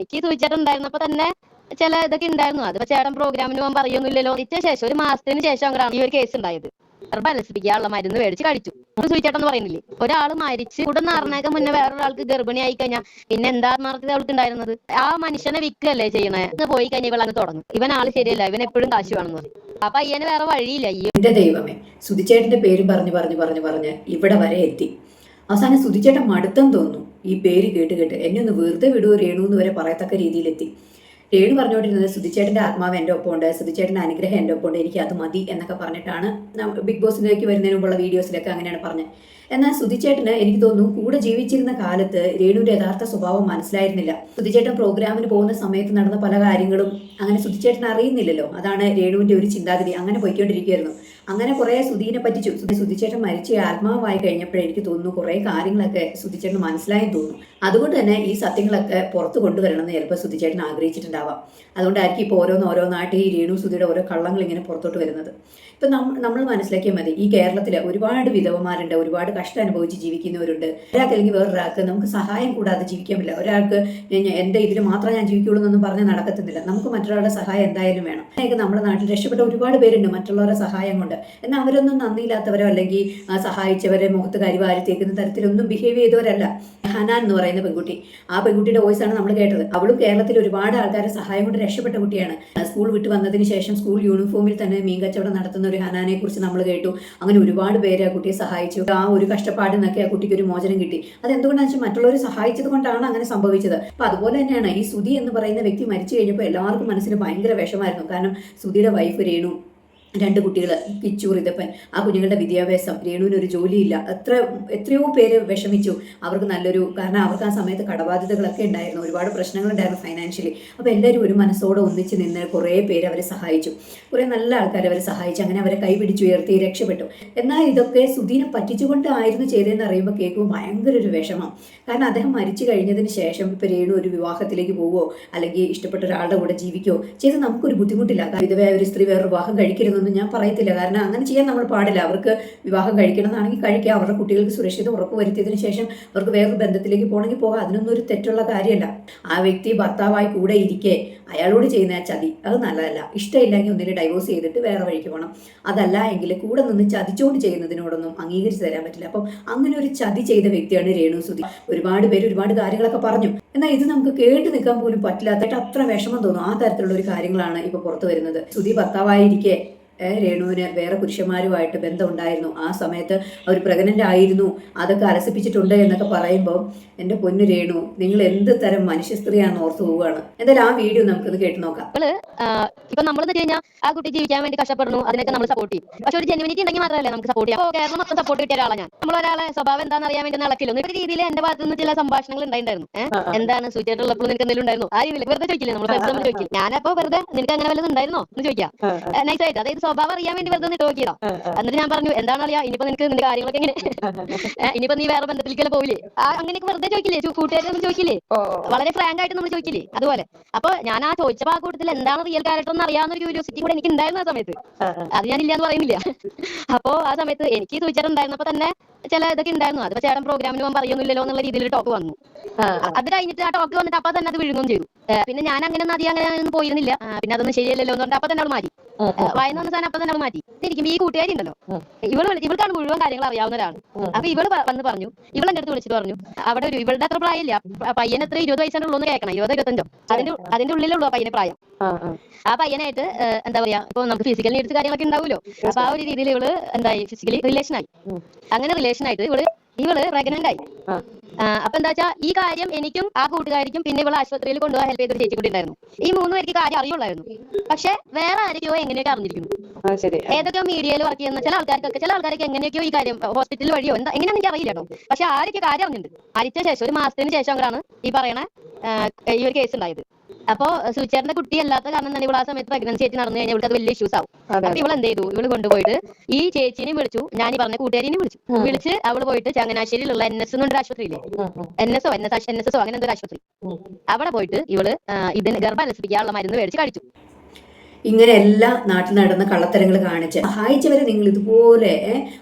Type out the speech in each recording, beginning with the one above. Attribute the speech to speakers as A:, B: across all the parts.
A: എനിക്ക് സൂചിച്ചിട്ടുണ്ടായിരുന്നപ്പോ തന്നെ ചില ഇതൊക്കെ ഉണ്ടായിരുന്നു. അതിപ്പോ ചേട്ടൻ പ്രോഗ്രാമിന് പോകാൻ പറയൊന്നുമില്ലല്ലോ. ശേഷം ഒരു മാസത്തിന് ശേഷം അങ്ങനെയാണ് ഈ ഒരു കേസ് ഉണ്ടായത്. ഗർഭലസിപ്പിക്കാനുള്ള മരുന്ന് മേടിച്ച് കഴിച്ചു. സൂചിച്ചേട്ടെന്ന് പറയുന്നില്ലേ, ഒരാൾ മരിച്ച് ഉടനെ അറിഞ്ഞേക്കാൻ മുന്നേ വേറൊരാൾക്ക് ഗർഭിണിയായി കഴിഞ്ഞാൽ പിന്നെ എന്താ മാർഗത്തിൽ അവൾക്ക് ഉണ്ടായിരുന്നത്? ആ മനുഷ്യനെ വിൽക്കല്ലേ ചെയ്യണേ. പോയി കഴിഞ്ഞാൽ ഇവളങ്ങ് തുടങ്ങും, ഇവൻ ആള് ശരിയല്ല, ഇവൻ എപ്പോഴും കാശ് വേണമെന്ന് പറയും. അപ്പൊ അയ്യന് വേറെ വഴിയില്ല.
B: എന്റെ ദൈവമേ, സുധിച്ചേട്ടന്റെ പേരും പറഞ്ഞ് ഇവിടെ വരെ എത്തി. അവസാനം സുധിച്ചേട്ടൻ മടുത്തെന്ന് തോന്നുന്നു ഈ പേര് കേട്ട്. എന്നെ ഒന്ന് വെറുതെ വിടുവോ രേണു എന്ന് വരെ പറയത്തക്ക രീതിയിലെത്തി. രേണു പറഞ്ഞുകൊണ്ടിരുന്നത് സുധിച്ചേട്ടന്റെ ആത്മാവ് എൻ്റെ ഒപ്പമുണ്ട്, സുധിച്ചേട്ടന്റെ അനുഗ്രഹം എൻ്റെ ഒപ്പമുണ്ട്, എനിക്ക് അത് മതി എന്നൊക്കെ പറഞ്ഞിട്ടാണ് ബിഗ് ബോസിലേക്ക് വരുന്നതിന് മുമ്പുള്ള വീഡിയോസിലൊക്കെ അങ്ങനെയാണ് പറഞ്ഞത്. എന്നാൽ സുധിച്ചേട്ടന് എനിക്ക് തോന്നുന്നു കൂടെ ജീവിച്ചിരുന്ന കാലത്ത് രേണുവിന്റെ യഥാർത്ഥ സ്വഭാവം മനസ്സിലായിരുന്നില്ല. സുധിച്ചേട്ടൻ പ്രോഗ്രാമിന് പോകുന്ന സമയത്ത് നടന്ന പല കാര്യങ്ങളും അങ്ങനെ സുധിച്ചേട്ടൻ അറിയുന്നില്ലല്ലോ. അതാണ് രേണുവിന്റെ ഒരു ചിന്താഗതി. അങ്ങനെ പോയിക്കൊണ്ടിരിക്കുകയായിരുന്നു. അങ്ങനെ കുറെ സുധീനെ പറ്റിച്ചു. സുധിച്ചേട്ടൻ മരിച്ച ആത്മാവായി കഴിഞ്ഞപ്പോഴേ എനിക്ക് തോന്നുന്നു കുറെ കാര്യങ്ങളൊക്കെ സുധിച്ചേട്ടൻ മനസ്സിലായെന്ന് തോന്നുന്നു. അതുകൊണ്ട് തന്നെ ഈ സത്യങ്ങളൊക്കെ പുറത്ത് കൊണ്ടുവരണമെന്ന് ചിലപ്പോൾ സുധിച്ചേട്ടൻ ആഗ്രഹിച്ചിട്ടുണ്ടാവാം. അതുകൊണ്ടായിരിക്കും ഇപ്പോൾ ഓരോന്നായിട്ട് ഈ രേണു സുധിയുടെ ഓരോ കള്ളങ്ങൾ ഇങ്ങനെ പുറത്തോട്ട് വരുന്നത്. ഇപ്പം നമ്മൾ മനസ്സിലാക്കിയാൽ മതി, ഈ കേരളത്തിൽ ഒരുപാട് വിധവമാരുണ്ട്, ഒരുപാട് കഷ്ടം അനുഭവിച്ച് ജീവിക്കുന്നവരുണ്ട്. ഒരാൾക്ക് അല്ലെങ്കിൽ വേറൊരാൾക്ക് നമുക്ക് സഹായം കൂടാതെ ജീവിക്കാൻ പറ്റില്ല. ഒരാൾക്ക് എൻ്റെ ഇതിൽ മാത്രം ഞാൻ ജീവിക്കുള്ളൂ എന്നൊന്നും പറഞ്ഞ് നടക്കത്തുന്നില്ല. നമുക്ക് മറ്റൊരാളുടെ സഹായം എന്തായാലും വേണം. അങ്ങനെയൊക്കെ നമ്മുടെ നാട്ടിൽ രക്ഷപ്പെട്ട ഒരുപാട് പേരുണ്ട് മറ്റുള്ളവരുടെ സഹായം കൊണ്ട്. എന്നാൽ അവരൊന്നും നന്ദിയില്ലാത്തവരോ അല്ലെങ്കിൽ സഹായിച്ചവരെ മുഖത്ത് കരിവാരി തേക്കുന്ന തരത്തിലൊന്നും ബിഹേവ് ചെയ്തവരല്ല. ഹനാൻ എന്ന് പറയുന്ന പെൺകുട്ടി, ആ പെൺകുട്ടിയുടെ വോയിസ് ആണ് നമ്മൾ കേട്ടത്. അവളും കേരളത്തിൽ ഒരുപാട് ആൾക്കാരെ സഹായം കൊണ്ട് രക്ഷപ്പെട്ട കുട്ടിയാണ്. സ്കൂൾ വിട്ട് വന്നതിന് ശേഷം സ്കൂൾ യൂണിഫോമിൽ തന്നെ മീൻ കച്ചവടം നടത്തുന്ന ഒരു ഹനാനെ കുറിച്ച് നമ്മൾ കേട്ടു. അങ്ങനെ ഒരുപാട് പേര് ആ കുട്ടിയെ സഹായിച്ചു. ആ ഒരു കഷ്ടപ്പാടിൽ നിന്നൊക്കെ ആ കുട്ടിക്ക് ഒരു മോചനം കിട്ടി. അതെന്തുകൊണ്ടാണെന്ന് വെച്ചാൽ മറ്റുള്ളവർ സഹായിച്ചത് കൊണ്ടാണ് അങ്ങനെ സംഭവിച്ചത്. അപ്പൊ അതുപോലെ തന്നെയാണ് ഈ സുധി എന്ന് പറയുന്ന വ്യക്തി മരിച്ചു കഴിഞ്ഞപ്പോൾ എല്ലാവർക്കും മനസ്സിന് ഭയങ്കര വിഷമായിരുന്നു. കാരണം സുധിയുടെ വൈഫ് രേണു, 2 കുട്ടികൾ, കിച്ചു, റിതപ്പൻ, ആ കുഞ്ഞുങ്ങളുടെ വിദ്യാഭ്യാസം, രേണുവിന് ഒരു ജോലിയില്ല, എത്രയോ പേര് വിഷമിച്ചു. അവർക്ക് കാരണം അവർക്ക് ആ സമയത്ത് കടബാധ്യതകളൊക്കെ ഉണ്ടായിരുന്നു, ഒരുപാട് പ്രശ്നങ്ങളുണ്ടായിരുന്നു ഫൈനാൻഷ്യലി. അപ്പോൾ എല്ലാവരും ഒരു മനസ്സോടെ ഒന്നിച്ച് നിന്ന് കുറേ പേര് അവരെ സഹായിച്ചു. കുറേ നല്ല ആൾക്കാർ അവരെ സഹായിച്ചു. അങ്ങനെ അവരെ കൈപിടിച്ചു ഉയർത്തി രക്ഷപ്പെട്ടു. എന്നാൽ ഇതൊക്കെ സുധീനെ പറ്റിച്ചുകൊണ്ടായിരുന്നു ചെയ്തതെന്ന് അറിയുമ്പോൾ കേൾക്കുമ്പോൾ ഭയങ്കര ഒരു വിഷമം. കാരണം അദ്ദേഹം മരിച്ചു കഴിഞ്ഞതിന് ശേഷം ഇപ്പോൾ രേണു ഒരു വിവാഹത്തിലേക്ക് പോവുകയോ അല്ലെങ്കിൽ ഇഷ്ടപ്പെട്ട ഒരാളുടെ കൂടെ ജീവിക്കുകയോ ചെയ്ത് നമുക്കൊരു ബുദ്ധിമുട്ടില്ല. വിധവയായ ഒരു സ്ത്രീ വേറെ വിവാഹം കഴിക്കരുത് ഞാൻ പറയത്തില്ല. കാരണം അങ്ങനെ ചെയ്യാൻ നമ്മൾ പാടില്ല. അവർക്ക് വിവാഹം കഴിക്കണമെന്നാണെങ്കിൽ കഴിക്കുക. അവരുടെ കുട്ടികൾക്ക് സുരക്ഷിത ഉറപ്പ് വരുത്തിയതിനു ശേഷം അവർക്ക് വേറൊരു ബന്ധത്തിലേക്ക് പോകണമെങ്കിൽ പോകാം. അതിനൊന്നും ഒരു തെറ്റുള്ള കാര്യമല്ല. ആ വ്യക്തി ഭർത്താവായി കൂടെ ഇരിക്കെ അയാളോട് ചെയ്യുന്ന ചതി അത് നല്ലതല്ല. ഇഷ്ടമില്ലെങ്കിൽ ഒന്നിനെ ഡൈവോഴ്സ് ചെയ്തിട്ട് വേറെ വഴിക്ക് പോകണം. അതല്ല എങ്കിൽ കൂടെ നിന്ന് ചതിച്ചുകൊണ്ട് ചെയ്യുന്നതിനോടൊന്നും അംഗീകരിച്ച് തരാൻ പറ്റില്ല. അപ്പം അങ്ങനെ ഒരു ചതി ചെയ്ത വ്യക്തിയാണ് രേണു സുധി. ഒരുപാട് പേര് ഒരുപാട് കാര്യങ്ങളൊക്കെ പറഞ്ഞു. എന്നാൽ ഇത് നമുക്ക് കേട്ട് നിൽക്കാൻ പോലും പറ്റില്ലാത്തതായിട്ട് അത്ര വിഷമം തോന്നും. ആ തരത്തിലുള്ള ഒരു കാര്യങ്ങളാണ് ഇപ്പോൾ പുറത്തു വരുന്നത്. സുധി ഭർത്താവായിരിക്കെ രേണുവിന് വേറെ പുരുഷന്മാരുമായിട്ട് ബന്ധമുണ്ടായിരുന്നു. ആ സമയത്ത് അവർ പ്രഗ്നൻ്റ് ആയിരുന്നു, അതൊക്കെ അലസിപ്പിച്ചിട്ടുണ്ട് എന്നൊക്കെ പറയുമ്പോൾ എൻ്റെ പൊന്നു രേണു, നിങ്ങൾ എന്ത് തരം മനുഷ്യ സ്ത്രീയാണെന്ന് ഓർത്തു പോവുകയാണ്. എന്തായാലും ആ വീഡിയോ നമുക്കൊന്ന് കേട്ട് നോക്കാം.
A: ഇപ്പൊ നമ്മളെന്ന് വെച്ച് കഴിഞ്ഞാൽ ആ കുട്ടി ജീവിക്കാൻ വേണ്ടി കഷ്ടപ്പെടുന്നു, അതിനൊക്കെ നമ്മൾ സപ്പോർട്ട് ചെയ്യും. പക്ഷെ ഒരു ജെനുവിനിറ്റി ഉണ്ടെങ്കിൽ മാത്രമല്ലേ നമുക്ക് സപ്പോർട്ട് ചെയ്യാം. അപ്പോൾ കേരളം മൊത്തം സപ്പോർട്ട് കിട്ടിയ ഒരാളാണ് ഞാൻ. നമ്മളൊരാളെ സ്വഭാവം എന്താണെന്ന് അറിയാൻ വേണ്ടി നടക്കില്ല. ഒരു രീതിയിൽ എന്റെ ഭാഗത്ത് നിന്ന് ചില സംഭാഷണങ്ങൾ ഉണ്ടായിരുന്നു. എന്താണ് സൂചിച്ചിട്ടുള്ളപ്പോൾ നിനക്ക് എന്തെങ്കിലും ഉണ്ടായിരുന്നു? ആ രീതിയിൽ വെറുതെ ചോദിക്കില്ലേ, നമ്മൾ ചോദിക്കില്ല. ഞാനപ്പോ വെറുതെ നിനക്ക് അങ്ങനെ വല്ലതും ഉണ്ടായിരുന്നോ എന്ന് ചോദിക്കാം, നൈസായിട്ട്. അതായത് സ്വഭാവം അറിയാൻ വേണ്ടി വെറുതെ നോക്കിയതാ. എന്നിട്ട് ഞാൻ പറഞ്ഞു, എന്താണ് അറിയാം, ഇനിയിപ്പോ നിനക്ക് നിന്റെ കാര്യങ്ങളൊക്കെ എങ്ങനെ, ഇനിയിപ്പോ നീ വേറെ ബന്ധത്തിലേക്കല്ലേ പോവില്ലേ, അങ്ങനെയൊക്കെ വെറുതെ ചോദിക്കില്ലേ, കൂട്ടുകാരൊന്നും ചോദിക്കില്ലേ, വളരെ ഫ്രാങ്ക് ആയിട്ട് നമ്മൾ ചോദിക്കില്ലേ, അതുപോലെ. അപ്പൊ ഞാൻ ആ ചോദിച്ചപ്പോ ആ കൂട്ടത്തിൽ എന്താണ് റിയൽ ക്യാരക്ടർ എന്ന് അറിയാവുന്ന ഒരു ക്യൂരിയോസിറ്റി കൂടെ എനിക്ക് ഉണ്ടായിരുന്ന ആ സമയത്ത്. അത് ഞാൻ ഇല്ലാന്ന് പറയുന്നില്ല. അപ്പോ ആ സമയത്ത് എനിക്ക് ചോദിച്ചിട്ടുണ്ടായിരുന്നപ്പോ തന്നെ ചില ഇതൊക്കെ ഉണ്ടായിരുന്നു. അതിപ്പോ ചേട്ടൻ പ്രോഗ്രാമിന് പോകാൻ പറയൊന്നുമില്ലല്ലോ എന്നുള്ള രീതിയിൽ ടോക്ക് വന്നു. അത് കഴിഞ്ഞിട്ട് ആ ടോക്ക് വന്നിട്ട് അപ്പൊ തന്നെ അത് വിഴുങ്ങും ചെയ്തു. പിന്നെ ഞാൻ അങ്ങനെ ഒന്നും പോയിരുന്നില്ല. പിന്നെ അതൊന്നും ശരിയല്ലല്ലോ എന്ന് പറഞ്ഞിട്ട് അപ്പൊ തന്നെ അവൾ മാറ്റി. വായന വന്ന സാധനം അപ്പൊ തന്നെ അവൾ മാറ്റി. ഇരിക്കുമ്പോ ഈ കൂട്ടുകാരി ഉണ്ടല്ലോ, ഇവൾക്കാണ് മുഴുവൻ കാര്യങ്ങൾ അറിയാവുന്ന ഒരാൾ. അപ്പൊ ഇവള് വന്ന് പറഞ്ഞു, ഇവളെന്റെ അടുത്ത് വിളിച്ചിട്ട് പറഞ്ഞു, അവിടെ ഇവളുടെ അത്ര പ്രായമില്ല, പയ്യൻ എത്ര 20 വയസ്സാണുള്ളൂ എന്ന് കേൾക്കണം, 20-25 അതിന്റെ ഉള്ളിലുള്ളൂ ആ പയ്യന് പ്രായം. ആ പയ്യനായിട്ട് എന്താ പറയാ, ഇപ്പൊ നമുക്ക് ഫിസിക്കൽ നീഡ്സ് കാര്യങ്ങളൊക്കെ ഉണ്ടാവുമല്ലോ. അപ്പൊ ആ ഒരു രീതിയിൽ ഇവള് എന്തായി, ഫിസിക്കലി റിലേഷനായി. അങ്ങനെ റിലേഷനായിട്ട് ഇവള് പ്രഗ്നന്റ് ആയി. അപ്പൊ എന്താ വെച്ചാൽ ഈ കാര്യം എനിക്കും ആ കൂട്ടുകാരിക്കും പിന്നെ ഇവളെ ആശുപത്രിയിൽ കൊണ്ടുപോകാൻ ഹെൽപ്പ് ചെയ്തൊരു ചേച്ചി കൂടി ഉണ്ടായിരുന്നു. ഈ 3 പേർക്ക് കാര്യം അറിയുള്ളായിരുന്നു. പക്ഷെ വേറെ ആരൊക്കെയോ എങ്ങനെയൊക്കെ അറിഞ്ഞിരിക്കുന്നു. ഏതൊക്കെയോ മീഡിയയിൽ വർക്ക് ചെയ്യുന്ന ചില ആൾക്കാരൊക്കെ എങ്ങനെയൊക്കെയോ ഈ കാര്യം ഹോസ്പിറ്റൽ വഴിയോ എങ്ങനെയാണെന്ന് എനിക്ക് അറിയില്ല കേട്ടോ. പക്ഷെ ആരൊക്കെ കാര്യം അറിഞ്ഞിട്ടുണ്ട്. മരിച്ച ശേഷം ഒരു മാസത്തിന് ശേഷം അങ്ങനെയാണ് ഈ പറയണ ഈ ഒരു കേസ് ഉണ്ടായത്. അപ്പൊ സുചേട്ടന്റെ കുട്ടി അല്ലാത്ത കാരണം തന്നെ ഇവിടെ ആ സമയത്ത് പ്രഗ്നൻസി ആയിട്ട് നടന്നു കഴിഞ്ഞാൽ ഇവൾക്ക് അത് വലിയ ഇഷ്യൂസ് ആവും. അപ്പൊ ഇവൾ എന്ത് ചെയ്തു, ഇവള് കൊണ്ടുപോയിട്ട് ഈ ചേച്ചിനെ വിളിച്ചു, ഞാൻ ഈ പറഞ്ഞ കൂട്ടുകാരിനെ വിളിച്ച് അവള് പോയിട്ട് ചങ്ങനാശ്ശേരിയിലുള്ള NS എന്നൊരു ആശുപത്രിയില്ലേ, NSO അങ്ങനെ എന്തൊരു ആശുപത്രി, അവിടെ പോയിട്ട് ഇവള് ഇതിന് ഗർഭലസിപ്പിക്കാനുള്ള മരുന്ന് മേടിച്ച് കഴിച്ചു.
B: ഇങ്ങനെ എല്ലാ നാട്ടിൽ നടന്ന കള്ളത്തരങ്ങൾ കാണിച്ച് സഹായിച്ചവരെ നിങ്ങൾ ഇതുപോലെ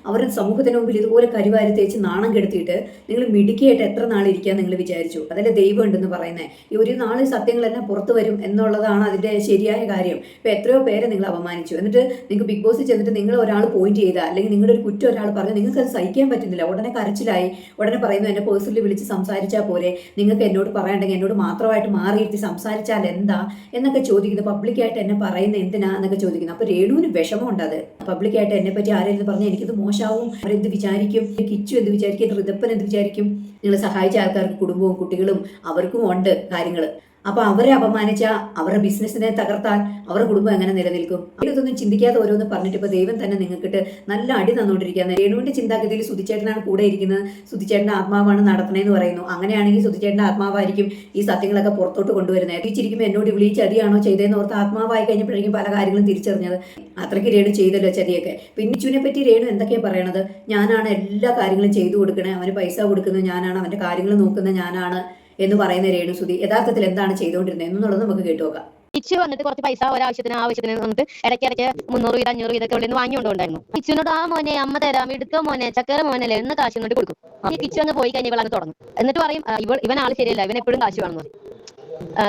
B: അവരുടെ സമൂഹത്തിന് മുമ്പിൽ ഇതുപോലെ കരിവാരി തേച്ച് നാണം കെടുത്തിയിട്ട് നിങ്ങൾ മിടുക്കിയായിട്ട് എത്ര നാളിരിക്കാൻ നിങ്ങൾ വിചാരിച്ചു? അതല്ലേ ദൈവം ഉണ്ടെന്ന് പറയുന്നത്. ഈ ഒരു നാള് സത്യങ്ങളെല്ലാം പുറത്തു വരും എന്നുള്ളതാണ് അതിന്റെ ശരിയായ കാര്യം. ഇപ്പൊ എത്രയോ പേരെ നിങ്ങൾ അപമാനിച്ചു, എന്നിട്ട് നിങ്ങൾക്ക് ബിഗ് ബോസിൽ ചെന്നിട്ട് നിങ്ങൾ ഒരാൾ പോയിന്റ് ചെയ്ത അല്ലെങ്കിൽ നിങ്ങളുടെ ഒരു കുറ്റം ഒരാൾ പറഞ്ഞു, നിങ്ങൾക്ക് അത് സഹിക്കാൻ പറ്റുന്നില്ല. ഉടനെ കരച്ചിലായി, ഉടനെ പറയുന്നു എന്നെ പേഴ്സണലി വിളിച്ച് സംസാരിച്ചാൽ പോരെ, നിങ്ങൾക്ക് എന്നോട് പറയണ്ടെങ്കിൽ എന്നോട് മാത്രമായിട്ട് മാറിയിരുത്തി സംസാരിച്ചാൽ എന്താ എന്നൊക്കെ ചോദിക്കുന്നു. പബ്ലിക്കായിട്ട് എന്നെ പറയുന്നത് എന്തിനാ എന്നൊക്കെ ചോദിക്കുന്നു. അപ്പൊ രേണുവിന് വിഷമമുണ്ട്. അത് പബ്ലിക്കായിട്ട് എന്നെ പറ്റി ആരെങ്കിലും പറഞ്ഞാൽ എനിക്കിത് മോശമാവും, അവരെന്ത് വിചാരിക്കും, കിച്ചു എന്ത് വിചാരിക്കും, ഋതപ്പൻ എന്ത് വിചാരിക്കും. നിങ്ങൾ സഹായിച്ച ആൾക്കാർക്ക് കുടുംബവും കുട്ടികളും അവർക്കും ഉണ്ട് കാര്യങ്ങൾ. അപ്പൊ അവരെ അപമാനിച്ച അവരുടെ ബിസിനസ്സിനെ തകർത്താൽ അവരുടെ കുടുംബം എങ്ങനെ നിലനിൽക്കും? ഇതൊന്നും ചിന്തിക്കാതെ ഓരോന്ന് പറഞ്ഞിട്ട് ഇപ്പൊ ദൈവം തന്നെ നിങ്ങൾക്കിട്ട് നല്ല അടി തന്നുകൊണ്ടിരിക്കുകയാണ്. രേണുവിന്റെ ചിന്താഗതിയിൽ സുധിച്ചേട്ടനാണ് കൂടെ ഇരിക്കുന്നത്, സുധിച്ചേട്ടന്റെ ആത്മാവാണ് നടത്തണേന്ന് പറയുന്നു. അങ്ങനെയാണെങ്കിൽ സുധിച്ചേട്ടന്റെ ആത്മാവായിരിക്കും ഈ സത്യങ്ങളൊക്കെ പുറത്തോട്ട് കൊണ്ടുവരുന്നത്. തിരിച്ചിരിക്കുമ്പോൾ എന്നോട് വിളി ചതിയാണോ ചെയ്തതെന്ന് ഓർത്ത് ആത്മാവായി കഴിഞ്ഞപ്പോഴേക്കും പല കാര്യങ്ങളും തിരിച്ചറിഞ്ഞത്. അത്രയ്ക്ക് രേണു ചെയ്തല്ലോ ചതിയൊക്കെ. പിന്നെ ഇച്ചുവിനെ പറ്റി രേണു എന്തൊക്കെയാ പറയണത്? ഞാനാണ് എല്ലാ കാര്യങ്ങളും ചെയ്തു കൊടുക്കണേ, അവന് പൈസ കൊടുക്കുന്നത് ഞാനാണ്, അവന്റെ കാര്യങ്ങൾ നോക്കുന്നത് ഞാനാണ് എന്ന് പറയുന്ന രേണുസുതി യഥാർത്ഥത്തിൽ എന്താണ് ചെയ്തുകൊണ്ടിരുന്നത് എന്നുള്ളത് നമുക്ക് കേട്ടുനോക്കാം.
A: കിച്ചു വന്നിട്ട് കുറച്ച് പൈസ ആവശ്യത്തിന് വന്നിട്ട് ഇടയ്ക്കിടയ്ക്ക് 300 രൂപ 500 ഇതൊക്കെ ഉള്ളിൽ നിന്ന് വാങ്ങിക്കൊണ്ടുണ്ടായിരുന്നു. കിച്ചുവിനോട് ആ മോനെ അമ്മ തരാം, എടുത്തോ മോനെ, ചക്കര മോനല്ലേ എന്ന് കാശ് ഇങ്ങോട്ട് കൊടുക്കും. ഈ കിച്ചു അങ്ങ് പോയി കഴിഞ്ഞാൽ ഇവളങ്ങ് തുടങ്ങും. എന്നിട്ട് പറയും ഇവൻ ആള് ശരിയല്ല, ഇവൻ എപ്പോഴും കാശ് വേണമെന്ന് പറയും.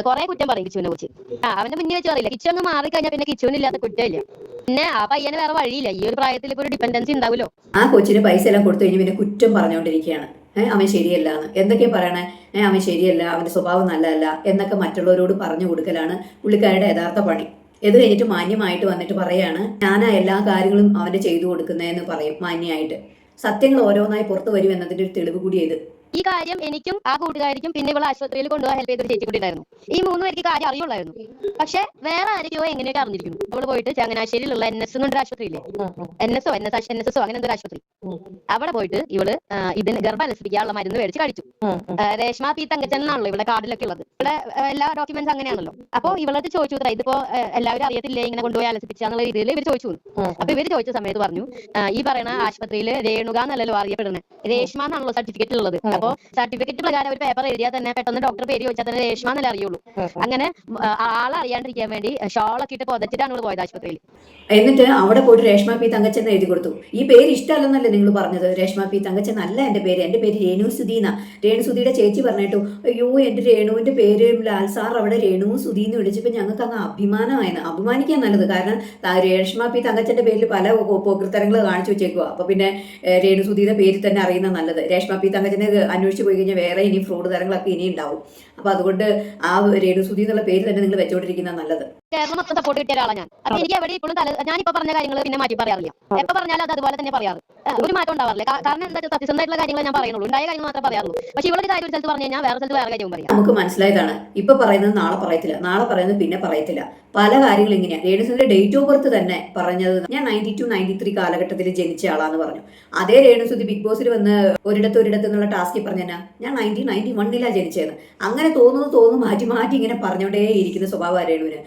A: കുറെ കുറ്റം പറയും കിച്ചുവിനെ കുറിച്ച്. അവന്റെ മുന്നിൽ വെച്ച് പറയില്ല. കിച്ചു അങ്ങ് മാറിക്കഴിഞ്ഞാൽ പിന്നെ കിച്ചുവിനില്ലാത്ത കുറ്റമില്ല. പിന്നെ ആ പയ്യന് വേറെ വഴിയില്ല. ഈ ഒരു പ്രായത്തിൽ ഇപ്പൊ ഒരു ഡിപെൻഡൻസി ഉണ്ടാവുമല്ലോ.
B: ആ കൊച്ചിന് പൈസ എല്ലാം കൊടുത്തു കഴിഞ്ഞ് പിന്നെ കുറ്റം പറഞ്ഞുകൊണ്ടിരിക്കുകയാണ്. അവൻ ശരിയല്ല എന്ന് എന്തൊക്കെയാ പറയണേ? അവൻ ശരിയല്ല, അവന്റെ സ്വഭാവം നല്ലതല്ല എന്നൊക്കെ മറ്റുള്ളവരോട് പറഞ്ഞു കൊടുക്കലാണ് പുള്ളിക്കാരുടെ യഥാർത്ഥ പണി. ഇത് കഴിഞ്ഞിട്ട് മാന്യമായിട്ട് വന്നിട്ട് പറയാണ് ഞാനാ എല്ലാ കാര്യങ്ങളും അവന്റെ ചെയ്തു കൊടുക്കുന്നതെന്ന് പറയും മാന്യമായിട്ട്. സത്യങ്ങൾ ഓരോന്നായി പുറത്തു വരും എന്നതിന്റെ ഒരു തെളിവ് കൂടി ഇത്.
A: ഈ കാര്യം എനിക്കും ആ കൂട്ടുകാരിക്കും പിന്നെ ഇവളെ ആശുപത്രിയിൽ കൊണ്ടുപോകാൻ ഹെൽപ്പ് ചെയ്തൊരു ചേച്ചി കൂടി ഉണ്ടായിരുന്നു. ഈ 3 പേർക്ക് കാര്യം അറിയുള്ളായിരുന്നു. പക്ഷെ വേറെ ആരൊക്കെയോ എങ്ങനെയൊക്കെ അറിഞ്ഞിരിക്കുന്നു. അവള് പോയിട്ട് ചങ്ങനാശ്ശേരിയിലുള്ള NS എന്നൊരു ആശുപത്രിയില്ലേ, NSO അങ്ങനെ എന്തൊരു ആശുപത്രി, അവിടെ പോയിട്ട് ഇവള് ഇതിന് ഗർഭലസിപ്പിക്കാനുള്ള മരുന്ന് മേടിച്ച് കഴിച്ചു. രേഷ്മ പി തങ്കച്ചൻ എന്നാണല്ലോ ഇവിടെ കാർഡിലൊക്കെ ഉള്ളത്. ഇവിടെ എല്ലാ ഡോക്യുമെന്റ്സ് അങ്ങനെയാണല്ലോ. അപ്പൊ ഇവളത് ചോദിച്ചു, ഇതിപ്പോ എല്ലാവരും അറിയത്തില്ലേ ഇങ്ങനെ കൊണ്ടുപോയി അലസിപ്പിച്ചാന്നുള്ള രീതിയിൽ ഇവർ ചോദിച്ചു. അപ്പൊ ഇവര് ചോദിച്ച സമയത്ത് പറഞ്ഞു ഈ പറയുന്ന ആശുപത്രിയിൽ രേണുക എന്നല്ലല്ലോ അറിയപ്പെടുന്നത്, രേഷ്മ എന്നാണല്ലോ സർട്ടിഫിക്കറ്റ് ഉള്ളത്. അപ്പൊ സർട്ടിഫിക്കറ്റ് പ്രകാരം ഒരു പേപ്പർ എഴുതിയാൽ തന്നെ പെട്ടെന്ന് ഡോക്ടർ പേര് ചോദിച്ചാൽ തന്നെ രേഷ്മ എന്നല്ലേ അറിയുള്ളൂ. അങ്ങനെ ആളെ അറിയാണ്ടിരിക്കാൻ വേണ്ടി ഷോളൊക്കെ ഇട്ട് പൊതച്ചിട്ടാണ് നമ്മൾ പോയത് ആശുപത്രിയിൽ.
B: എന്നിട്ട് അവിടെ പോയിട്ട് രേഷ്മ പി തങ്കച്ചൻ എഴുതി കൊടുത്തു. ഈ പേര് ഇഷ്ടമല്ലെന്നല്ലേ നിങ്ങൾ പറഞ്ഞത്? രേഷ്മ പി തങ്കച്ചൻ അല്ല എൻ്റെ പേര് രേണുസുതി എന്നാ. രേണുസുതിയുടെ ചേച്ചി പറഞ്ഞിട്ടു, അയ്യോ എൻ്റെ രേണുവിന്റെ പേര് ലാൽ സാർ അവിടെ രേണുസുതി എന്ന് വിളിച്ചപ്പോൾ ഞങ്ങൾക്ക് അങ്ങ് അഭിമാനമായിരുന്നു. അഭിമാനിക്കാൻ നല്ലത്. കാരണം രേഷ്മ പി തങ്കച്ചന്റെ പേരിൽ പല പോകൃത്തരങ്ങൾ കാണിച്ചു വെച്ചേക്കുക. അപ്പൊ പിന്നെ രേണുസുതിയുടെ പേര് തന്നെ അറിയുന്ന നല്ലത്. രേഷ്മ പി തങ്കച്ചനെ അന്വേഷിച്ച് പോയി കഴിഞ്ഞാൽ വേറെ ഇനി ഫ്രോഡ് തരങ്ങളൊക്കെ ഇനി ഉണ്ടാവും. അപ്പൊ അതുകൊണ്ട് ആ രേണുസുതി എന്നുള്ള പേര് തന്നെ നിങ്ങൾ വെച്ചോണ്ടിരിക്കുന്ന നല്ലത്.
A: കേരളം മൊത്തം സപ്പോർട്ട് കിട്ടിയ ഒരാളാണ് ഞാൻ. അപ്പൊ എനിക്ക് എവിടെ ഇപ്പോഴും ഞാനിപ്പോ പറഞ്ഞ കാര്യങ്ങൾ പിന്നെ മാറ്റി പറയാറില്ല. എപ്പോ പറഞ്ഞാലും അത് അതുപോലെ തന്നെ പറയാറ്. ഒരു മാറ്റം ഉണ്ടാവാറില്ല. കാരണം എന്താ സത്യസന്ധമായിട്ടുള്ള കാര്യങ്ങൾ ഞാൻ പറയുന്നുള്ളൂ, ഉണ്ടായ കാര്യങ്ങൾ മാത്രമേ പറയാറുള്ളൂ. പക്ഷെ ഇവളൊരു കാര്യം ഒരു സ്ഥലത്ത് പറഞ്ഞു കഴിഞ്ഞാൽ വേറെ സ്ഥലത്ത് വേറെ കാര്യവും പറയാം.
B: നമുക്ക് മനസ്സിലായതാണ്. ഇപ്പൊ പറയുന്നത് നാളെ പറയത്തില്ല, നാളെ പറയുന്നത് പിന്നെ പറയത്തില്ല. പല കാര്യങ്ങളും ഇങ്ങനെയാണ്. രേണുസുതിയുടെ ഡേറ്റ് ഓഫ് ബർത്ത് തന്നെ പറഞ്ഞത് ഞാൻ 92, 93 കാലഘട്ടത്തിൽ ജനിച്ച ആളാന്ന് പറഞ്ഞു. അതേ രേണുസുതി ബിഗ് ബോസിൽ വന്ന് ഒരിടത്ത് എന്നുള്ള ടാസ്കിൽ പറഞ്ഞാ ഞാൻ 1991 ജനിച്ചതെന്ന്. അങ്ങനെ തോന്നുന്നു മാറ്റി ഇങ്ങനെ പറഞ്ഞോണ്ടേ ഇരിക്കുന്ന സ്വഭാവം രേണുവിന്.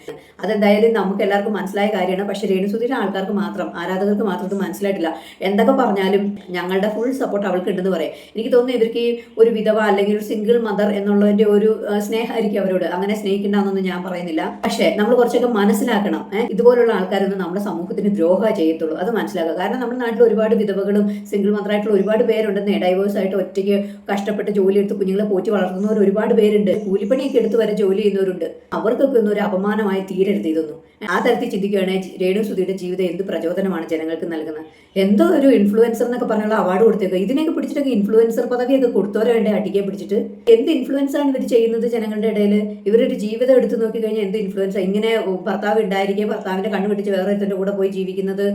B: അതെന്തായാലും നമുക്ക് എല്ലാവർക്കും മനസ്സിലായ കാര്യമാണ്. പക്ഷെ രേണുസുതിയുടെ ആൾക്കാർക്ക് മാത്രം, ആരാധകർക്ക് മാത്രം ഇത് മനസ്സിലായിട്ടില്ല. എന്തൊക്കെ പറഞ്ഞാലും ഞങ്ങളുടെ ഫുൾ സപ്പോർട്ട് അവൾക്ക് ഉണ്ടെന്ന് പറയാം. എനിക്ക് തോന്നുന്നു ഇവർക്ക് ഒരു വിധവ അല്ലെങ്കിൽ ഒരു സിംഗിൾ മദർ എന്നുള്ളതിന്റെ ഒരു സ്നേഹമായിരിക്കും അവരോട്. അങ്ങനെ സ്നേഹിക്കണ്ടെന്നൊന്നും ഞാൻ പറയുന്നില്ല. പക്ഷെ നമ്മൾ കുറച്ചൊക്കെ മനസ്സിലാക്കണം. ഇതുപോലുള്ള ആൾക്കാരൊന്നും നമ്മുടെ സമൂഹത്തിന് ദ്രോഹം ചെയ്യത്തുള്ളൂ. അത് മനസ്സിലാക്കുക. കാരണം നമ്മുടെ നാട്ടിൽ ഒരുപാട് വിധവകളും സിംഗിൾ മദറായിട്ടുള്ള ഒരുപാട് പേരുണ്ടെന്ന്. ഡൈവേഴ്സ് ആയിട്ട് ഒറ്റയ്ക്ക് കഷ്ടപ്പെട്ട് ജോലി എടുത്ത് കുഞ്ഞുങ്ങളെ പോറ്റി വളർത്തുന്നവർ ഒരുപാട് പേരുണ്ട്. കൂലിപ്പണിയൊക്കെ എടുത്ത് വരെ ജോലി ചെയ്യുന്നവരുണ്ട്. അവർക്കൊക്കെ ഒന്നും ഒരു അപമാനമായി തീരരുത് ഇതൊന്നും. ആ തരത്തിൽ ചിന്തിക്കുകയാണെങ്കിൽ രേണുസുതിയുടെ ജീവിതം എന്ത് പ്രചോദനമാണ് ജനങ്ങൾക്ക് നൽകുന്നത്. എന്തോ ഒരു ഇൻഫ്ലുവൻസർ എന്നൊക്കെ പറഞ്ഞുള്ള അവാർഡ് കൊടുത്തേക്കുക. ഇതിനൊക്കെ പിടിച്ചിട്ടൊക്കെ ഇൻഫ്ലുവൻസർ പദവിയൊക്കെ കൊടുത്തോരെ വേണ്ടേ അടിക്കാൻ പിടിച്ചിട്ട്? എന്ത് ഇൻഫ്ലുവൻസ് ആണ് ഇവർ ചെയ്യുന്നത് ജനങ്ങളുടെ ഇടയിൽ? ഇവരൊരു ജീവിതം എടുത്ത് നോക്കി കഴിഞ്ഞാൽ എന്ത് ഇൻഫ്ലുവൻസ്? ഇങ്ങനെ ഭർത്താവ് ഉണ്ടായിരിക്കുക, ഭർത്താവിന്റെ കണ്ണു പിടിച്ച് വേറൊരുത്തന്റെ കൂടെ പോയി ജീവിക്കുന്നത്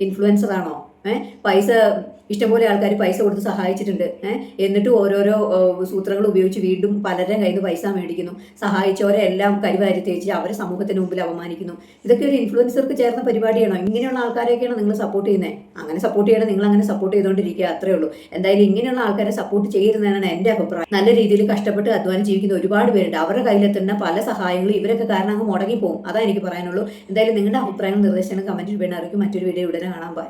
B: ഇൻഫ്ലുവൻസർ ആണോ? പൈസ ഇഷ്ടംപോലെ ആൾക്കാർ പൈസ കൊടുത്ത് സഹായിച്ചിട്ടുണ്ട്. എന്നിട്ട് ഓരോരോ സൂത്രങ്ങൾ ഉപയോഗിച്ച് വീണ്ടും പലരുടെ കയ്യിൽ നിന്ന് പൈസ മേടിക്കുന്നു. സഹായിച്ചവരെ എല്ലാം കരിവാരി തേച്ച് അവരെ സമൂഹത്തിന് മുമ്പിൽ അപമാനിക്കുന്നു. ഇതൊക്കെ ഒരു ഇൻഫ്ലുവൻസർക്ക് ചേർന്ന പരിപാടിയാണോ? ഇങ്ങനെയുള്ള ആൾക്കാരെയൊക്കെയാണ് നിങ്ങൾ സപ്പോർട്ട് ചെയ്യുന്നത്. അങ്ങനെ സപ്പോർട്ട് ചെയ്യണം, നിങ്ങൾ അങ്ങനെ സപ്പോർട്ട് ചെയ്തുകൊണ്ടിരിക്കുക, അത്രേ ഉള്ളൂ. എന്തായാലും ഇങ്ങനെയുള്ള ആൾക്കാരെ സപ്പോർട്ട് ചെയ്യുന്നതാണ് എൻ്റെ അഭിപ്രായം. നല്ല രീതിയിൽ കഷ്ടപ്പെട്ട് അധ്വാനം ജീവിക്കുന്ന ഒരുപാട് പേരുണ്ട്. അവരുടെ കയ്യിലെത്തുന്ന പല സഹായങ്ങളും ഇവരൊക്കെ കാരണം അങ്ങ് മുടങ്ങിപ്പോകും. അതാ എനിക്ക് പറയാനുള്ളൂ. എന്തായാലും നിങ്ങളുടെ അഭിപ്രായങ്ങൾ നിർദ്ദേശങ്ങൾ കമന്റിൽ വേണം അറിയിക്കും. മറ്റൊരു വീഡിയോ ഉടനെ കാണാൻ. ബൈ.